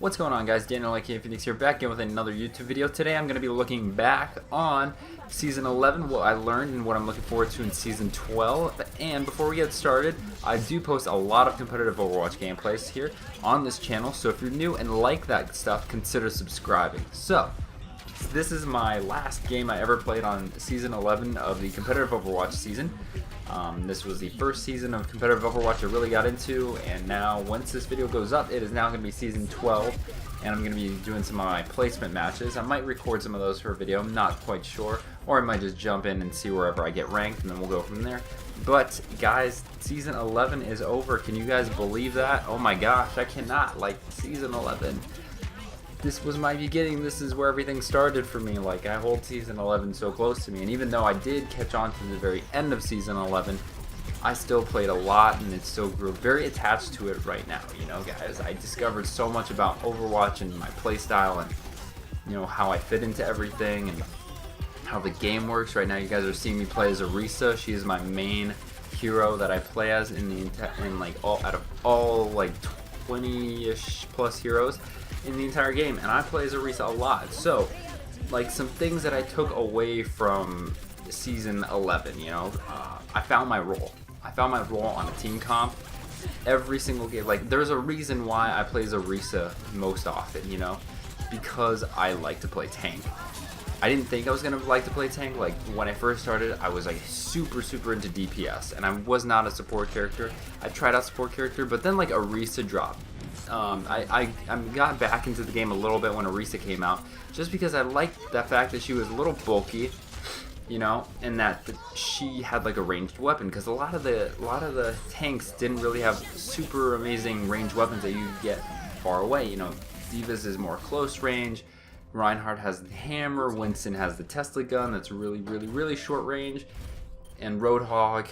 What's going on, guys? Daniel aka Phoenix here, back in with another YouTube video. Today I'm going to be looking back on Season 11, what I learned and what I'm looking forward to in Season 12. And before we get started, I do post a lot of competitive Overwatch gameplays here on this channel, so if you're new and like that stuff, consider subscribing. So, this is my last game I ever played on Season 11 of the competitive Overwatch season. This was the first season of competitive Overwatch I really got into, and now once this video goes up, it is now going to be Season 12, and I'm going to be doing some of my placement matches. I might record some of those for a video, I'm not quite sure, or I might just jump in and see wherever I get ranked, and then we'll go from there. But guys, Season 11 is over. Can you guys believe that? Oh my gosh, I cannot. Like, Season 11. This was my beginning. This is where everything started for me. Like, I hold Season 11 so close to me, and even though I did catch on to the very end of Season 11, I still played a lot, and it still grew very attached to it right now. You know, guys, I discovered so much about Overwatch and my playstyle, and you know how I fit into everything, and how the game works. Right now, you guys are seeing me play as Orisa. She is my main hero that I play as in like all out of all like 20-ish plus heroes in the entire game, and I play as Orisa a lot. So, like, some things that I took away from Season 11, you know, I found my role. I found my role on a team comp every single game. Like, there's a reason why I play as Orisa most often, you know, because I like to play tank. I didn't think I was gonna like to play tank. Like, when I first started, I was like super into DPS, and I was not a support character. I tried out support character, but then like Orisa dropped. I got back into the game a little bit when Orisa came out, just because I liked the fact that she was a little bulky, you know, and that she had like a ranged weapon. Because a lot of the tanks didn't really have super amazing ranged weapons that you get far away. You know, Diva's is more close range. Reinhardt has the hammer. Winston has the Tesla gun that's really short range. And Roadhog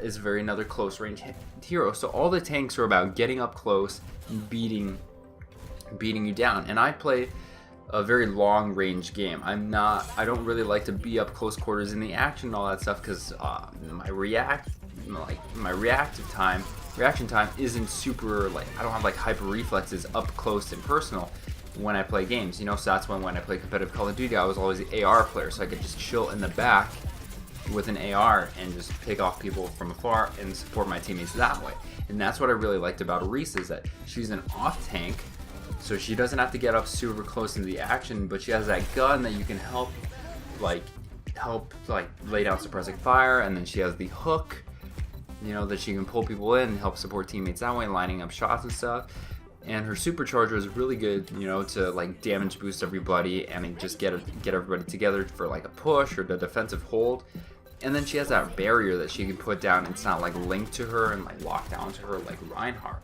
is another close range hero. So all the tanks are about getting up close and beating you down. And I play a very long range game. I don't really like to be up close quarters in the action and all that stuff, because my reaction time isn't super, like, I don't have like hyper reflexes up close and personal when I play games, you know. So that's when I play competitive Call of Duty, I was always the AR player, so I could just chill in the back with an AR and just pick off people from afar and support my teammates that way. And that's what I really liked about Orisa, is that she's an off tank, so she doesn't have to get up super close into the action, but she has that gun that you can help lay down suppressing fire, and then she has the hook, you know, that she can pull people in and help support teammates that way, lining up shots and stuff. And her supercharger is really good, you know, to like damage boost everybody and just get everybody together for like a push or the defensive hold. And then she has that barrier that she can put down, and it's not like linked to her and like locked down to her like Reinhardt.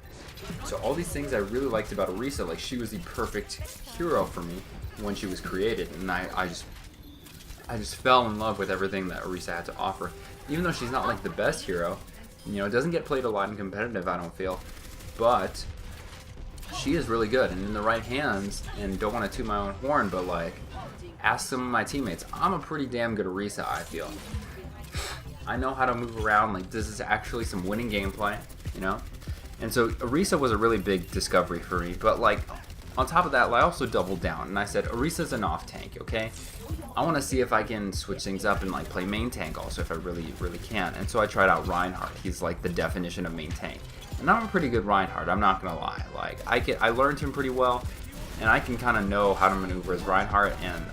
So all these things I really liked about Orisa. Like, she was the perfect hero for me when she was created, and I just fell in love with everything that Orisa had to offer. Even though she's not like the best hero, you know, it doesn't get played a lot in competitive, I don't feel, but she is really good and in the right hands. And don't want to toot my own horn, but like, ask some of my teammates, I'm a pretty damn good Orisa, I feel. I know how to move around. Like, this is actually some winning gameplay, you know. And so Orisa was a really big discovery for me. But like, on top of that, I also doubled down and I said, Orisa's an off tank, okay? I want to see if I can switch things up and like play main tank also, if I really can. And so I tried out Reinhardt. He's like the definition of main tank. And I'm a pretty good Reinhardt, I'm not gonna lie. Like, I learned him pretty well, and I can kind of know how to maneuver as Reinhardt, and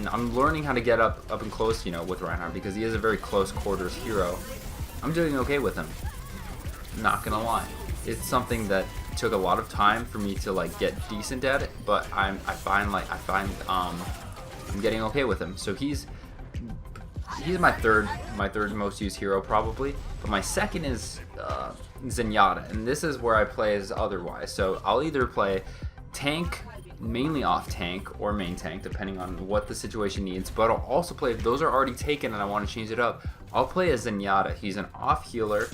I'm learning how to get up and close, you know, with Reinhardt, because he is a very close quarters hero. I'm doing okay with him, not gonna lie. It's something that took a lot of time for me to like get decent at it, but I find I'm getting okay with him. So he's my third most used hero probably, but my second is Zenyatta, and this is where I play as otherwise. So I'll either play tank, mainly off tank, or main tank, depending on what the situation needs. But I'll also play, if those are already taken and I want to change it up, I'll play as Zenyatta. He's an off healer.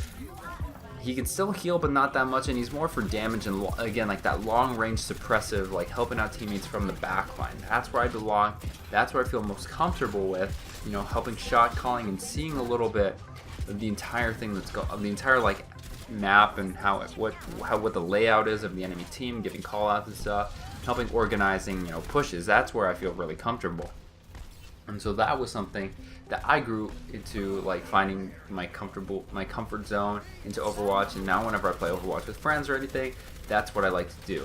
He can still heal, but not that much, and he's more for damage and, again, like that long range suppressive, like helping out teammates from the back line. That's where I belong. That's where I feel most comfortable with, you know, helping shot calling and seeing a little bit of the entire thing the entire like map and what the layout is of the enemy team, giving call outs and stuff. helping organizing, pushes. That's where I feel really comfortable. And so that was something that I grew into, like finding my comfort zone into Overwatch. And now whenever I play Overwatch with friends or anything, that's what I like to do.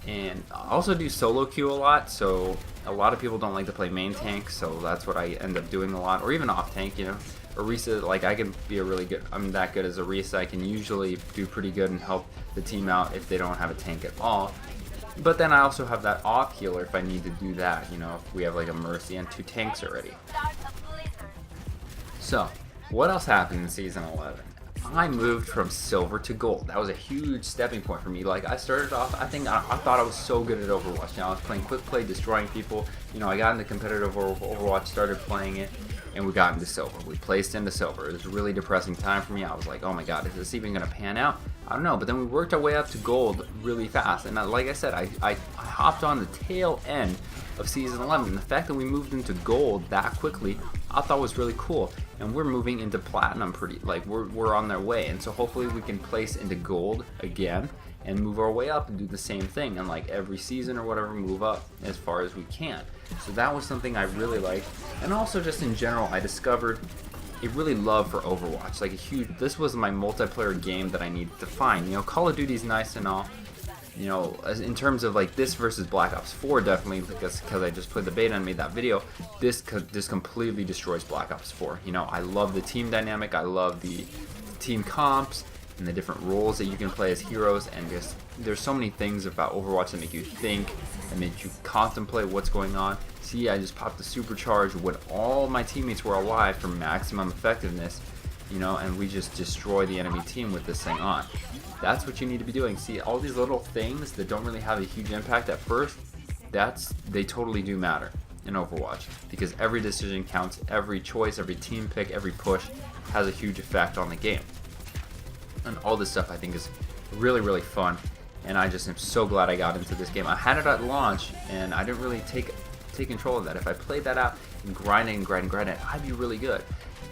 And I also do solo queue a lot, so a lot of people don't like to play main tank, so that's what I end up doing a lot, or even off tank, Orisa, like I can be I'm that good as Orisa. I can usually do pretty good and help the team out if they don't have a tank at all. But then I also have that off healer if I need to do that, if we have like a Mercy and 2 tanks already. So, what else happened in Season 11? I moved from silver to gold. That was a huge stepping point for me. Like I started off, I thought I was so good at Overwatch. I was playing quick play, destroying people. I got into competitive Overwatch, started playing it, and we got into silver. We placed into silver. It was a really depressing time for me. I was like, oh my god, is this even going to pan out? I don't know. But then we worked our way up to gold really fast. And like I said, I hopped on the tail end of Season 11. And the fact that we moved into gold that quickly, I thought was really cool. And we're moving into platinum we're on their way. And so hopefully we can place into gold again and move our way up and do the same thing. And like every season or whatever, move up as far as we can. So that was something I really liked. And also just in general, I discovered a really love for Overwatch. This was my multiplayer game that I needed to find. Call of Duty's nice and all. In terms of like this versus Black Ops 4, definitely because I just played the beta and made that video. This completely destroys Black Ops 4. I love the team dynamic. I love the team comps and the different roles that you can play as heroes, and just there's so many things about Overwatch that make you think and make you contemplate what's going on. See, I just popped the supercharge when all my teammates were alive for maximum effectiveness, and we just destroy the enemy team with this thing on. That's what you need to be doing. See, all these little things that don't really have a huge impact at first, they totally do matter in Overwatch, because every decision counts, every choice, every team pick, every push has a huge effect on the game. And all this stuff I think is really, really fun, and I just am so glad I got into this game. I had it at launch, and I didn't really take control of that. If I played that out and grind it, I'd be really good.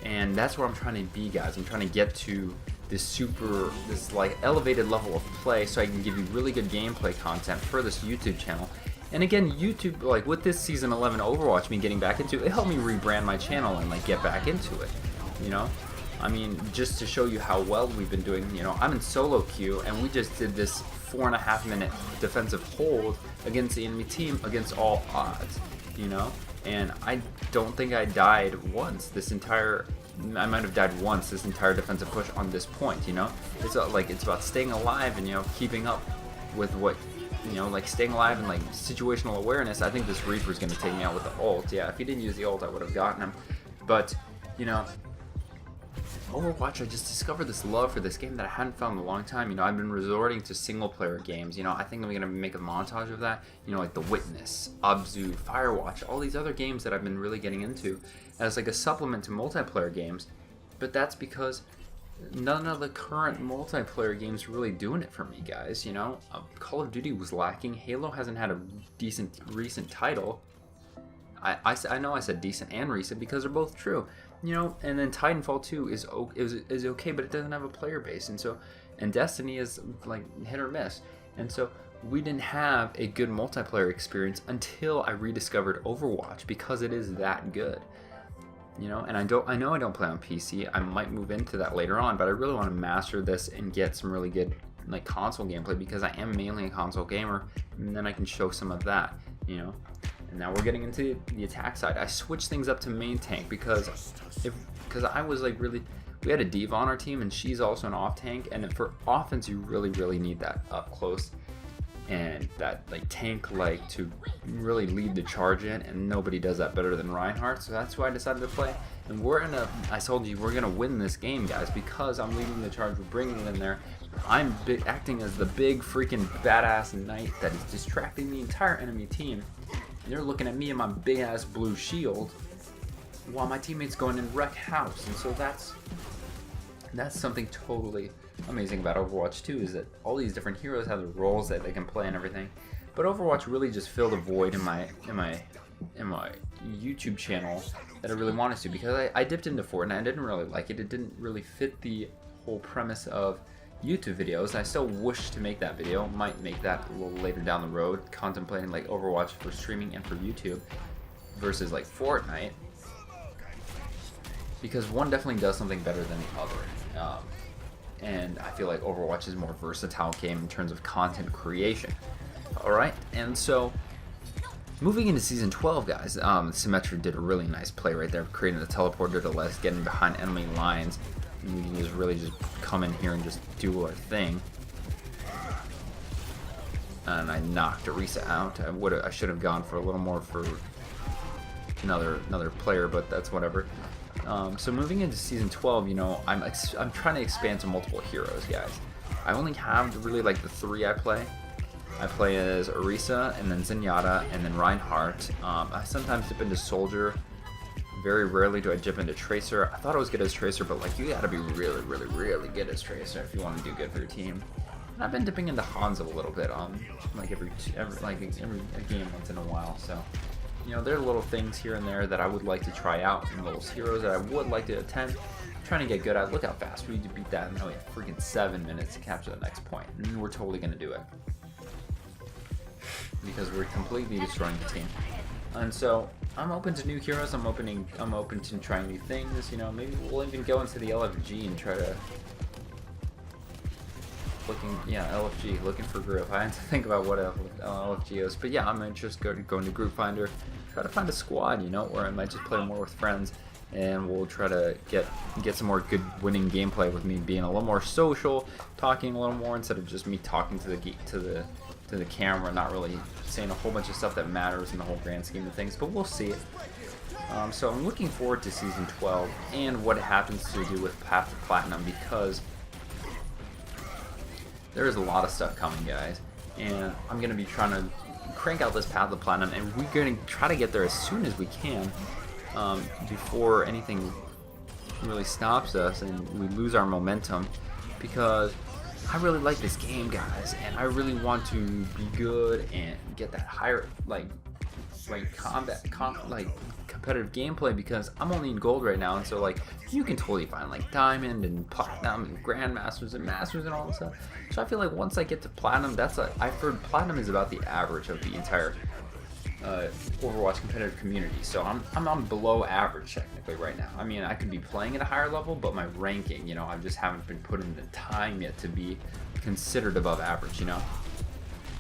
And that's where I'm trying to be, guys. I'm trying to get to this like elevated level of play, so I can give you really good gameplay content for this YouTube channel. And again, YouTube, like with this Season 11 Overwatch, me getting back into it helped me rebrand my channel and like get back into it, I mean, just to show you how well we've been doing, I'm in solo queue, and we just did this 4.5-minute defensive hold against the enemy team against all odds, and I don't think I died once I might have died once this entire defensive push on this point, It's it's about staying alive and, keeping up with what, like staying alive and like situational awareness. I think this Reaper's going to take me out with the ult. Yeah, if he didn't use the ult, I would have gotten him. But, Overwatch, I just discovered this love for this game that I hadn't found in a long time. I've been resorting to single-player games. I think I'm going to make a montage of that. Like The Witness, Abzu, Firewatch, all these other games that I've been really getting into as like a supplement to multiplayer games. But that's because none of the current multiplayer games are really doing it for me, guys. Call of Duty was lacking. Halo hasn't had a decent recent title. I know I said decent and recent because they're both true. And then Titanfall 2 is okay, but it doesn't have a player base, and Destiny is like hit or miss, and so we didn't have a good multiplayer experience until I rediscovered Overwatch, because it is that good, And I know I don't play on PC. I might move into that later on, but I really want to master this and get some really good like console gameplay, because I am mainly a console gamer, and then I can show some of that, And now we're getting into the attack side. I switched things up to main tank because I was like we had a diva on our team, and she's also an off tank, and for offense you really need that up close and that like tank to really lead the charge in, and nobody does that better than Reinhardt. So that's why I decided to play. And I told you we're gonna win this game, guys, because I'm leading the charge. We're bringing it in there. I'm acting as the big freaking badass knight that is distracting the entire enemy team. They're looking at me and my big ass blue shield while my teammates go in and wreck house. And so that's something totally amazing about Overwatch 2, is that all these different heroes have the roles that they can play and everything. But Overwatch really just filled a void in my YouTube channel that I really wanted to, because I dipped into Fortnite. I didn't really like it. It didn't really fit the whole premise of YouTube videos. I still wish to make that video. Might make that a little later down the road, contemplating like Overwatch for streaming and for YouTube versus like Fortnite, because one definitely does something better than the other. And I feel like Overwatch is a more versatile game in terms of content creation. Alright, and so moving into Season 12, guys, Symmetra did a really nice play right there, creating the teleporter to let us get in behind enemy lines. And we can just really just come in here and just do our thing. And I knocked Orisa out. I should have gone for a little more for another player, but that's whatever. So moving into Season 12, you know, I'm trying to expand to multiple heroes, guys. I only have really like the 3 I play. I play as Orisa, and then Zenyatta, and then Reinhardt. I sometimes dip into Soldier. Very rarely do I dip into Tracer. I thought I was good as Tracer, but like you gotta be really, really, really good as Tracer if you want to do good for your team. And I've been dipping into Hanzo a little bit on like every game once in a while. So, you know, there are little things here and there that I would like to try out, and little heroes that I would like to attempt. I'm trying to get good at. Look how fast we need to beat that, and now we have freaking 7 minutes to capture the next point, and we're totally gonna do it because we're completely destroying the team. And so I'm open to new heroes. I'm open to trying new things. You know, maybe we'll even go into the LFG and try to LFG, looking for group. I have to think about what LFG is, but yeah, I'm interested going to Group Finder, try to find a squad. You know, where I might just play more with friends, and we'll try to get some more good winning gameplay with me being a little more social, talking a little more instead of just me talking to the camera, not really saying a whole bunch of stuff that matters in the whole grand scheme of things, but we'll see it. So I'm looking forward to Season 12 and what it happens to do with Path to Platinum, because there is a lot of stuff coming, guys, and I'm going to be trying to crank out this Path to Platinum, and we're going to try to get there as soon as we can, before anything really stops us and we lose our momentum, because I really like this game, guys, and I really want to be good and get that higher like competitive gameplay, because I'm only in gold right now, and so like you can totally find like diamond and platinum and grandmasters and masters and all this stuff. So I feel like once I get to platinum, I've heard platinum is about the average of the entire Overwatch competitive community. So I'm below average technically right now. I mean, I could be playing at a higher level, but my ranking, you know, I just haven't been put in the time yet to be considered above average, you know.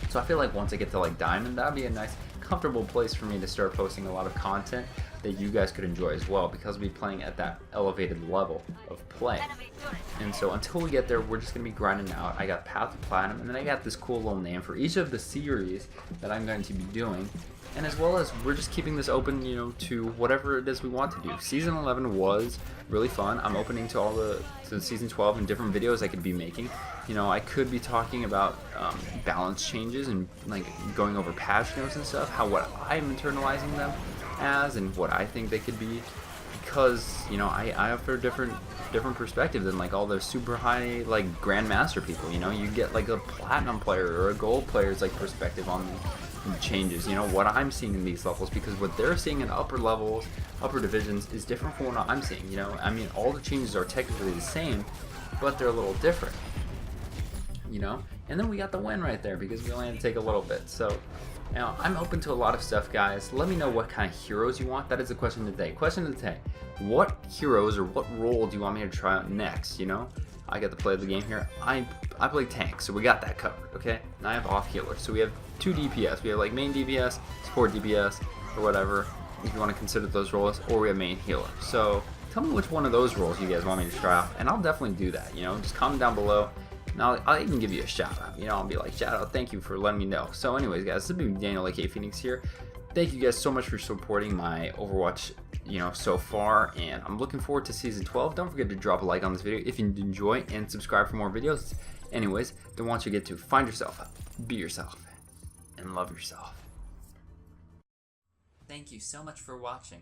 So I feel like once I get to like diamond, that'd be a nice comfortable place for me to start posting a lot of content that you guys could enjoy as well, because we'll be playing at that elevated level of play. And so until we get there, we're just going to be grinding out. I got Path to Platinum, and then I got this cool little name for each of the series that I'm going to be doing. And as well as we're just keeping this open, you know, to whatever it is we want to do. Season 11 was really fun. I'm opening to Season 12 and different videos I could be making. You know, I could be talking about balance changes and like going over patch notes and stuff, what I'm internalizing them as and what I think they could be, because you know I offer a different perspective than like all those super high like grandmaster people. You know, you get like a platinum player or a gold player's like perspective on changes, you know, what I'm seeing in these levels, because what they're seeing in upper levels, upper divisions is different from what I'm seeing. You know, I mean, all the changes are technically the same, but they're a little different, you know. And then we got the win right there because we only had to take a little bit. So now I'm open to a lot of stuff, guys. Let me know what kind of heroes you want. That is the question of the day. Question of the day: what heroes or what role do you want me to try out next? You know, I get to play the game here. I play tank, so we got that covered, okay? And I have off healer, so we have 2 DPS. We have like main DPS, support DPS, or whatever, if you want to consider those roles, or we have main healer. So tell me which one of those roles you guys want me to try out, and I'll definitely do that. You know, just comment down below, and I'll even give you a shout out. You know, I'll be like, shout out, thank you for letting me know. So anyways, guys, this has been Daniel aka Phoenix here. Thank you guys so much for supporting my Overwatch, you know, so far, and I'm looking forward to Season 12. Don't forget to drop a like on this video if you enjoy, and subscribe for more videos. Anyways, don't want you to get to find yourself, be yourself, and love yourself. Thank you so much for watching.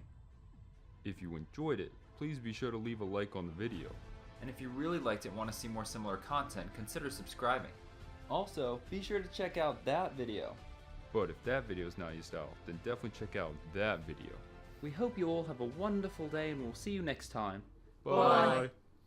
If you enjoyed it, please be sure to leave a like on the video. And if you really liked it and want to see more similar content, consider subscribing. Also, be sure to check out that video. But if that video is not your style, then definitely check out that video. We hope you all have a wonderful day, and we'll see you next time. Bye. Bye.